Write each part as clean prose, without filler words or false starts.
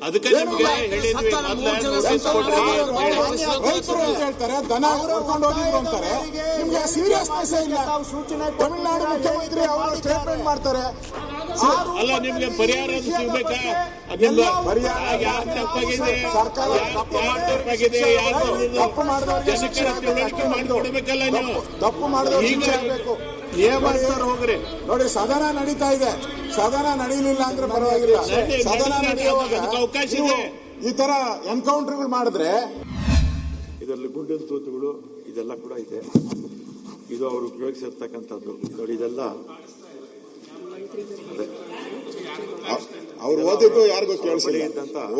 ಅದಕ್ಕೆ ನಿಮ್ಗೆ ಹೇಳಿದ್ವಿ ರೈತರು ಅಂತ ಹೇಳ್ತಾರೆ, ದನ ಹೊಡ್ಕೊಂಡು ಹೋಗಿದ್ರು ಅಂತಾರೆ. ನಿಮ್ಗೆ ಸೀರಿಯಸ್ನೆಸ್ ಇಲ್ಲ. ತಮಿಳುನಾಡು ಮುಖ್ಯಮಂತ್ರಿ ಅವರು ಸ್ಟೇಟ್ಮೆಂಟ್ ಮಾಡ್ತಾರೆ. ಅಲ್ಲ, ನಿಮ್ಗೆ ಪರಿಹಾರ ಸಿಗ್ಬೇಕಾ? ತಪ್ಪಾಗಿದೆ, ತಪ್ಪು ಮಾಡಿದವ್ರಿಗೆ ತಿಳುವಳಿಕೆ ಮಾಡಿಕೊಡ್ಬೇಕಲ್ಲ ನೀವು. ತಪ್ಪು ಮಾಡಿದವ್ರಿಗೆ ಹೋಗ್ರಿ. ನೋಡಿ, ಸದನ ನಡೀತಾ ಇದೆ. ಸದನ ನಡೀಲಿಲ್ಲ ಅಂದ್ರೆ ಪರವಾಗಿಲ್ಲ. ಸದನ ನಡೆಯುವಾಗ ಅವಕಾಶ ಇದೆ. ಈ ತರ ಎನ್ಕೌಂಟರ್ಗಳು ಮಾಡಿದ್ರೆ ಇದರಲ್ಲಿ ಗುಂಡಿನ ತೂತುಗಳು ಇದೆಲ್ಲ ಕೂಡ ಇದೆ. ಇದು ಅವರು ಉಪಯೋಗಿಸಿರ್ತಕ್ಕಂಥದ್ದು. ನೋಡಿ, ಇದೆಲ್ಲ ಅವ್ರು ಓದಿದ್ದು ಯಾರಿಗೂ ಕೇಳಿಸಿಲ್ಲ.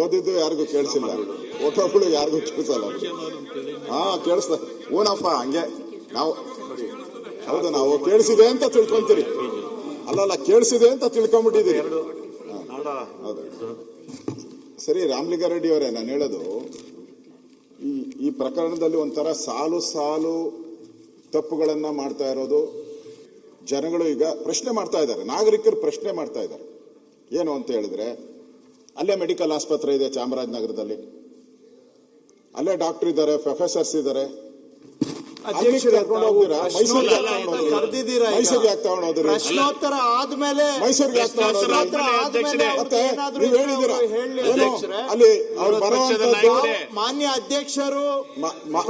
ಓದಿದ್ದು ಯಾರಿಗೂ ಕೇಳಿಸಿಲ್ಲ. ಫೋಟೋಗಳು ಯಾರಿಗೂ ಕೇಳಿಸಲ್ಲ. ಕೇಳಿಸ್ತ ಊನಪ್ಪ ಹಂಗೆ ನಾವು ಹೌದು, ನಾವು ಕೇಳಿಸಿದೆ ಅಂತ ತಿಳ್ಕೊಂತೀರಿ. ಅಲ್ಲಲ್ಲ, ಕೇಳಿಸಿದೆ ಅಂತ ತಿಳ್ಕೊಂಡ್ಬಿಟ್ಟಿದ್ದೀರಿ. ಹೌದು, ಸರಿ. ರಾಮಲಿಂಗಾರೆಡ್ಡಿ ಅವರೇ, ನಾನು ಹೇಳೋದು ಈ ಪ್ರಕರಣದಲ್ಲಿ ಒಂಥರ ಸಾಲು ಸಾಲು ತಪ್ಪುಗಳನ್ನ ಮಾಡ್ತಾ ಇರೋದು. ಜನಗಳು ಈಗ ಪ್ರಶ್ನೆ ಮಾಡ್ತಾ ಇದ್ದಾರೆ, ನಾಗರಿಕರು ಪ್ರಶ್ನೆ ಮಾಡ್ತಾ ಇದ್ದಾರೆ. ಏನು ಅಂತ ಹೇಳಿದ್ರೆ, ಅಲ್ಲೇ ಮೆಡಿಕಲ್ ಆಸ್ಪತ್ರೆ ಇದೆ ಚಾಮರಾಜನಗರದಲ್ಲಿ, ಅಲ್ಲೇ ಡಾಕ್ಟರ್ ಇದ್ದಾರೆ, ಪ್ರೊಫೆಸರ್ಸ್ ಇದ್ದಾರೆ. ಮೈಸೂರಿಗೆ ಯಾಕೆ ತಗೊಂಡೋದ್ರಿ? ಪ್ರಶ್ನೋತ್ತರ ಆದ್ಮೇಲೆ ಮೈಸೂರಿಗೆ ಯಾಕೆ ತಗೊಂಡೋದ್ರಿ? ಮತ್ತೆ ನೀವು ಹೇಳಿದ್ದೀರಾ ಅಲ್ಲಿ ಅವ್ರು ಬರುವಂತದ್ದು ಮಾನ್ಯ ಅಧ್ಯಕ್ಷರು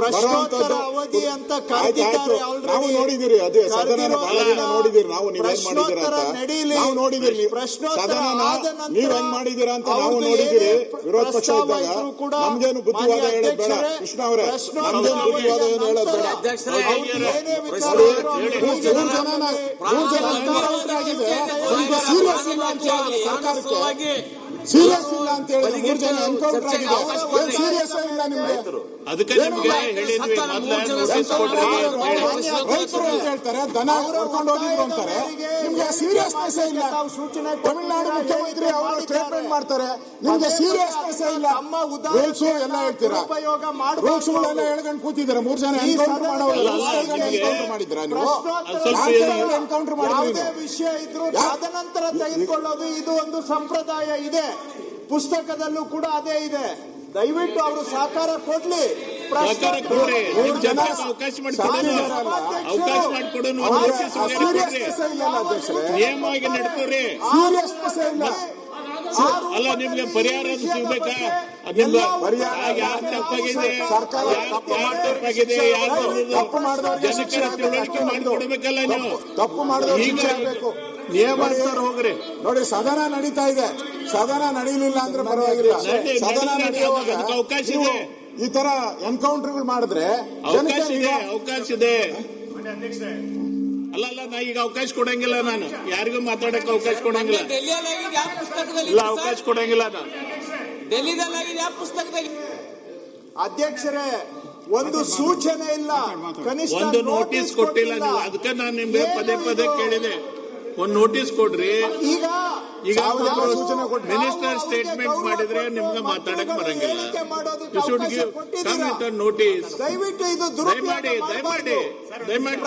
ಪ್ರಶ್ನೋತ್ತರ ಅವಧಿ ಅಂತ ಕರೆದಿದ್ದಾರೆ. ನಾವು ನೋಡಿದಿರಿ, ಅದೇ ಸದನ ನೋಡಿದಿರಿ. ನಾವು ನೀವೇನ್ ಮಾಡಿದಿರ ಅಂತ ನಾವು ನೋಡಿದಿರಿ. ಸದನ ನೀವ್ ಹೆಂಗ್ ಮಾಡಿದೀರಾ ಅಂತ ನಾವು ನೋಡಿದಿರಿ. ವಿರೋಧ ಪಕ್ಷ ಇದ್ದಾಗ ನಮ್ಗೇನು ಬುದ್ಧಿವಾದ ಹೇಳೋದ್ ಬೇಡ. ಕೃಷ್ಣ ಅವರೇ, ನಮ್ಗೇನು ಬುದ್ಧಿವಾದ ಏನು ಹೇಳೋದ್ ಬೇಡ. ಸೀರಿಯಸ್ ಇಲ್ಲ ಅಂತ ಹೇಳಿ 3 ಜನ ಎನ್ಕೌಂಟರ್ ಆಗಿದೆ. ಸೀರಿಯಸ್ ಇಲ್ಲ ನಿಮ್ಗೆ. ಅದಕ್ಕೆ ನಿಮ್ಗೆ ಹೇಳಿದ್ವಿ ರೈತರು ಅಂತ ಹೇಳ್ತಾರೆ, ದನ ಹೊಡ್ಕೊಂಡು ಹೋಗಿದ್ರು ಅಂತಾರೆ. ನಿಮ್ಗೆ ಸೀರಿಯಸ್ನೆಸ್ ಇಲ್ಲ. ತಮಿಳುನಾಡು ಮುಖ್ಯಮಂತ್ರಿ ಅವರು ಸ್ಟೇಟ್ಮೆಂಟ್ ಮಾಡ್ತಾರೆ. ನಿಮ್ಗೆ ಸೀರಿಯಸ್ನೆಸ್ ಇಲ್ಲ. ರೂಲ್ಸ್ ಎಲ್ಲ ಹೇಳ್ತೀರಾ, ರೂಲ್ಸ್ ಎಲ್ಲ ಹೇಳ್ಕೊಂಡು ಕೂತಿದ್ದೀರಾ. 3 ಜನ ಎನ್ಕೌಂಟರ್ ಎನ್ಕೌಂಟರ್ ಮಾಡಿದ್ರ ನೀವು? ಎನ್ಕೌಂಟರ್ ಮಾಡಿದ್ರೆ ವಿಷಯ ಇದ್ರು ತದನಂತರ ತೆಗೆದುಕೊಳ್ಳೋದು ಇದು ಒಂದು ಸಂಪ್ರದಾಯ ಇದೆ. ಪುಸ್ತಕದಲ್ಲೂ ಕೂಡ ಅದೇ ಇದೆ. ದಯವಿಟ್ಟು ಅವರು ಸಹಕಾರ ಕೊಡ್ಲಿ. ಅವಕಾಶ ಮಾಡಿಕೊಡು. ನಿಯಮವಾಗಿ ನಡ್ಕೋರಿ. ಅಲ್ಲ, ನಿಮ್ಗೆ ಪರಿಹಾರ ಸಿಗ್ಬೇಕಾ? ಯಾರು ತಪ್ಪಾಗಿದೆ, ತಿಳುವಳಿಕೆ ಮಾಡಿಕೊಡ್ಬೇಕಲ್ಲ ನೀವು. ತಪ್ಪು ಮಾಡಿದವ್ರಿಗೆ ನಿಯಮಾನುಸಾರ ಹೋಗ್ರಿ. ನೋಡಿ, ಸದನ ನಡೀತಾ ಇದೆ. ಸದನ ನಡೀಲಿಲ್ಲ ಅಂದ್ರೆ ಪರವಾಗಿಲ್ಲ. ಸದನ ನಡೆಯುವಾಗ ಅವಕಾಶ ಇದೆ. ಈ ತರ ಎನ್ಕೌಂಟರ್ಗಳು ಮಾಡಿದ್ರೆ ಅವಕಾಶ ಇದೆ. ಅಲ್ಲ, ನಾ ಈಗ ಅವಕಾಶ ಕೊಡಂಗಿಲ್ಲ. ನಾನು ಯಾರಿಗೂ ಮಾತಾಡಕ್ಕೆ ಅವಕಾಶ ಕೊಡಂಗಿಲ್ಲ. ಇಲ್ಲ, ಅವಕಾಶ ಕೊಡಂಗಿಲ್ಲ ನಾನು. ಅಧ್ಯಕ್ಷರೇ, ಒಂದು ಸೂಚನೆ ಇಲ್ಲ, ಕನಿಷ್ಠ ಒಂದು ನೋಟಿಸ್ ಕೊಟ್ಟಿಲ್ಲ ನೀವು. ಅದಕ್ಕೆ ನಾನು ನಿಮ್ಗೆ ಪದೇ ಪದೇ ಕೇಳಿದೆ, ಒಂದು ನೋಟಿಸ್ ಕೊಡ್ರಿ. ಈಗ ಮಿನಿಸ್ಟರ್ ಸ್ಟೇಟ್ಮೆಂಟ್ ಮಾಡಿದ್ರೆ ನಿಮ್ಗೆ ಮಾತಾಡಕ್ ಬರಂಗಿಲ್ಲ. ನೋಟಿಸ್ ದಯಮಾಡಿ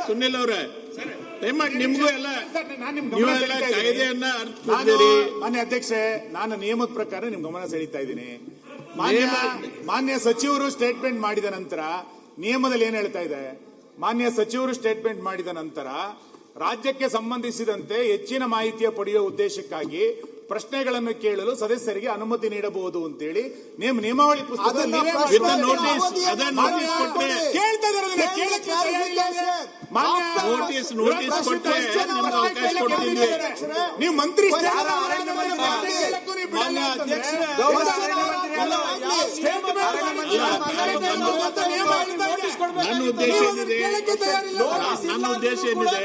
ಸುನಿಲ್ ಅವ್ರ, ದಯಮಾಡಿ ನಿಮ್ಗೂ ಎಲ್ಲ ನೀವೆಲ್ಲ ಕಾಯ್ದೆಯನ್ನ ಅರ್ಥಿದ್ದೀರಿ. ಮಾನ್ಯ ಅಧ್ಯಕ್ಷೆ, ನಾನು ನಿಯಮದ ಪ್ರಕಾರ ನಿಮ್ ಗಮನ ಸೆಳೀತಾ ಇದ್ದೀನಿ. ಮಾನ್ಯ ಸಚಿವರು ಸ್ಟೇಟ್ಮೆಂಟ್ ಮಾಡಿದ ನಂತರ ನಿಯಮದಲ್ಲಿ ಏನ್ ಹೇಳ್ತಾ ಇದೆ? ಮಾನ್ಯ ಸಚಿವರು ಸ್ಟೇಟ್ಮೆಂಟ್ ಮಾಡಿದ ನಂತರ ರಾಜ್ಯಕ್ಕೆ ಸಂಬಂಧಿಸಿದಂತೆ ಹೆಚ್ಚಿನ ಮಾಹಿತಿಯ ಪಡೆಯುವ ಉದ್ದೇಶಕ್ಕಾಗಿ ಪ್ರಶ್ನೆಗಳನ್ನು ಕೇಳಲು ಸದಸ್ಯರಿಗೆ ಅನುಮತಿ ನೀಡಬಹುದು ಅಂತೇಳಿ ನಿಯಮಾವಳಿ ಪುಸ್ತಕ ನೀವು ಮಂತ್ರಿ ನನ್ನ ಉದ್ದೇಶ ಏನಿದೆ,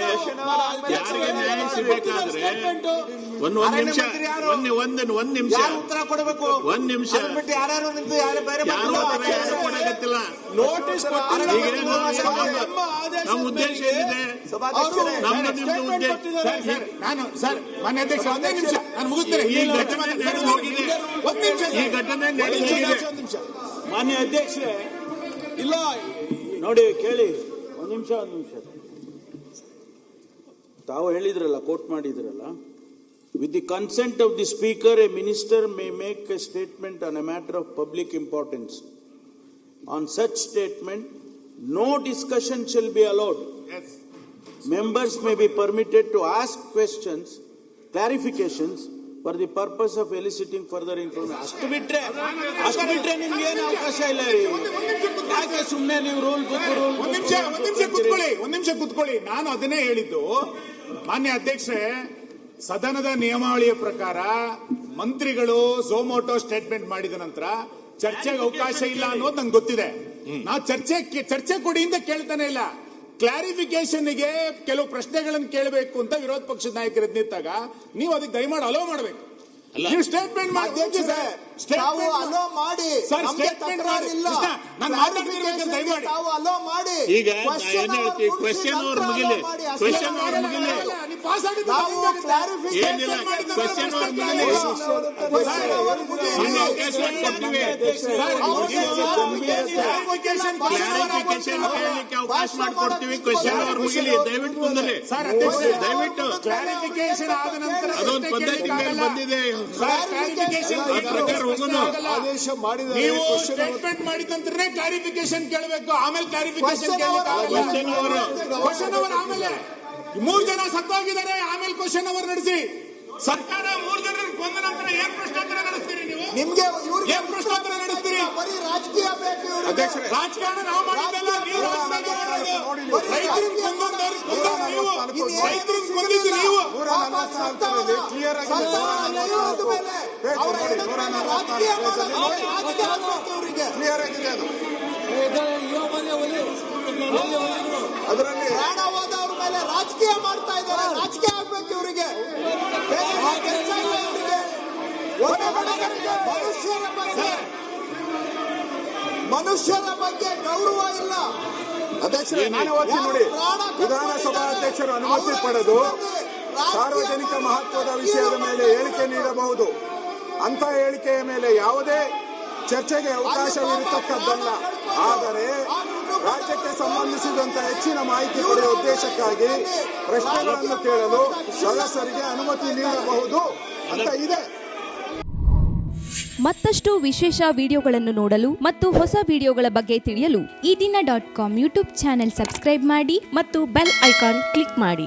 ಯಾರಿಗೆ ನ್ಯಾಯ ಸಿಗಬೇಕಾದ್ರೆ ಒಂದ್ ನಿಮಿಷ ಉತ್ತರ ಕೊಡಬೇಕು. ಯಾರು ಕೊಡಕತ್ತಿಲ್ಲ. ನಮ್ಮ ಉದ್ದೇಶ ಏನಿದೆ? ಸರ್, ಮಾನ್ಯ ಅಧ್ಯಕ್ಷ, ಒಂದೇ ನಿಮಿಷ ನಾನು ಮುಗಿಸ್ತೇನೆ. ಈ ಘಟನೆ ನಡೆದು ಹೋಗಿದೆ. ಈ ಘಟನೆ ನಡೆದು ಹೋಗಿದೆ. ಮಾನ್ಯ ಅಧ್ಯಕ್ಷರೇ, ಇಲ್ಲ ನೋಡಿ, ಕೇಳಿ. ಒಂದ್ ನಿಮಿಷ ತಾವು ಹೇಳಿದ್ರಲ್ಲ, ಕೋಟ್ ಮಾಡಿದ್ರಲ್ಲ, With the consent of the Speaker, a minister may make a statement on a matter of public importance. On such statement, no discussion shall be allowed. Yes. Members may be permitted to ask questions, clarifications for the purpose of eliciting further information. ಅಷ್ಟು ಬಿಟ್ರೆ ನಿಮ್ಗೆ ಏನು ಅವಕಾಶ ಇಲ್ಲ ರೀ. ಯಾಕೆ ಸುಮ್ಮನೆ ನೀವು ಒಂದ್ ನಿಮಿಷ ಕುತ್ಕೊಳ್ಳಿ. ನಾನು ಅದನ್ನೇ ಹೇಳಿದ್ದು, ಮಾನ್ಯ ಅಧ್ಯಕ್ಷರೇ, ಸದನದ ನಿಯಮಾವಳಿಯ ಪ್ರಕಾರ ಮಂತ್ರಿಗಳು ಸೋಮೋಟೋ ಸ್ಟೇಟ್ಮೆಂಟ್ ಮಾಡಿದ ನಂತರ ಚರ್ಚೆಗೆ ಅವಕಾಶ ಇಲ್ಲ ಅನ್ನೋದು ನಂಗೆ ಗೊತ್ತಿದೆ. ನಾವು ಚರ್ಚೆ ಕೊಡಿ ಅಂತ ಕೇಳ್ತಾನೆ ಇಲ್ಲ. ಕ್ಲಾರಿಫಿಕೇಶನ್ಗೆ ಕೆಲವು ಪ್ರಶ್ನೆಗಳನ್ನು ಕೇಳಬೇಕು ಅಂತ ವಿರೋಧ ಪಕ್ಷದ ನಾಯಕರು ನಿಂತಾಗ ನೀವು ಅದಕ್ಕೆ ದಯಮಾಡಿ ಅಲೋ ಮಾಡಬೇಕು. ನೀವು ಸ್ಟೇಟ್ಮೆಂಟ್ ಮಾಡಿ ಅಲೋ ಮಾಡಿ ಸರ್, ಸ್ಟೇಟ್ಮೆಂಟ್ ಮಾಡಿ. ನಾನು ಮಾತಾಡ್ತಿರ್ಬೇಕು, ದಯಮಾಡಿ ಅಲೋ ಮಾಡಿ. ಈಗ ಕ್ವೆಶ್ಚನ್ ಅವರ್ ಮುಗಿಲಿ. ಕ್ವೆಶ್ಚನ್ ಅವರ್ ಮುಗಿಲಿ. ಏನಿಲ್ಲ, ಕ್ವೆಶ್ಚನ್ ಅವರ್ ಮುಗಿಲಿ. ಕ್ಲಾರಿಫಿಕೇಶನ್ ಕೇಳಲಿಕ್ಕೆ ಅವಕಾಶ ಮಾಡಿಕೊಡ್ತೀವಿ. ಕ್ವೆಶ್ಚನ್ ಅವರ್ ಮುಗಿಲಿ. ದಯವಿಟ್ಟು ಕುಂದರಿ. ದಯವಿಟ್ಟು ಕ್ಲಾರಿಫಿಕೇಶನ್ ಆದ ನಂತರ ಅದೊಂದು ಪದ್ಧತಿ ಮೇಲೆ ಬಂದಿದೆ. ಆದೇಶ ಮಾಡಿದ ನೀವು ಸ್ಟೇಟ್ಮೆಂಟ್ ಮಾಡಿದ ನಂತರ ಕ್ಲಾರಿಫಿಕೇಶನ್ ಕೇಳಬೇಕು, ಆಮೇಲೆ ಕ್ಲಾರಿಫಿಕೇಶನ್ ಕ್ವಶನ್ ಅವರ್. ಆಮೇಲೆ 3 ಜನ ಸತ್ತೋಗಿದ್ದಾರೆ, ಆಮೇಲೆ ಕ್ವಶನ್ ಅವರ್ ನಡೆಸಿ. ಸರ್ಕಾರ 3 ಜನರನ್ನು ಕೊಂದ ನಂತರ ಏನ್ ಪ್ರಶ್ನೋತ್ತರ ನಡೆಸ್ತೀರಿ ನೀವು? ನಿಮ್ಗೆ ಏನ್ ಪ್ರಶ್ನೋತ್ತರ ನಡೆಸ್ತೀರಿ? ಬರೀ ರಾಜಕೀಯ ಬೇಕು. ರಾಜಕಾರಣ ನಾವು ಮಾಡಿದ್ದಲ್ಲ, ನೀವು ರಾಜಕಾರಣ ಮಾಡೋದು. ರೈತರನ್ನು ಕೊಂದವ್ರು ನೀವು, ರೈತರನ್ನು ಕೊಂದಿದ್ದು ನೀವು. ಕ್ಲಿಯರ್ ಆಗಿದೆ. ಕ್ಲಿಯರ್ ಆಗಿದೆ ಅದು. ಅದರಲ್ಲಿ ಪ್ರಾಣ ಹೋದವ್ರ ಮೇಲೆ ರಾಜಕೀಯ ಮಾಡ್ತಾ ಇದ್ದಾರೆ. ರಾಜಕೀಯ ಆಗ್ಬೇಕು ಇವರಿಗೆ. ಮನುಷ್ಯರ ಬಗ್ಗೆ ಗೌರವ ಇಲ್ಲ. ಅಧ್ಯಕ್ಷರೇ, ನಾನು ಓದ್ತೀನಿ ನೋಡಿ. ವಿಧಾನಸಭಾ ಅಧ್ಯಕ್ಷರು ಅನುಮತಿ ಪಡೆದು ಸಾರ್ವಜನಿಕ ಮಹತ್ವದ ವಿಷಯದ ಮೇಲೆ ಹೇಳಿಕೆ ನೀಡಬಹುದು. ಅಂತ ಹೇಳಿಕೆಯ ಮೇಲೆ ಯಾವುದೇ ಚರ್ಚೆಗೆ ಅವಕಾಶವಿರತಕ್ಕದ್ದಲ್ಲ. ಆದರೆ ರಾಜ್ಯಕ್ಕೆ ಸಂಬಂಧಿಸಿದಂತೆ ಹೆಚ್ಚಿನ ಮಾಹಿತಿ ಪಡೆಯುವ ಉದ್ದೇಶಕ್ಕಾಗಿ ಪ್ರಶ್ನೆಗಳನ್ನು ಕೇಳಲು ಸದಸ್ಯರಿಗೆ ಅನುಮತಿ ನೀಡಬಹುದು ಅಂತ ಇದೆ. ಮತ್ತಷ್ಟು ವಿಶೇಷ ವಿಡಿಯೋಗಳನ್ನು ನೋಡಲು ಮತ್ತು ಹೊಸ ವಿಡಿಯೋಗಳ ಬಗ್ಗೆ ತಿಳಿಯಲು ಈ ದಿನ .com ಯೂಟ್ಯೂಬ್ ಚಾನೆಲ್ ಸಬ್ಸ್ಕ್ರೈಬ್ ಮಾಡಿ ಮತ್ತು ಬೆಲ್ ಐಕಾನ್ ಕ್ಲಿಕ್ ಮಾಡಿ.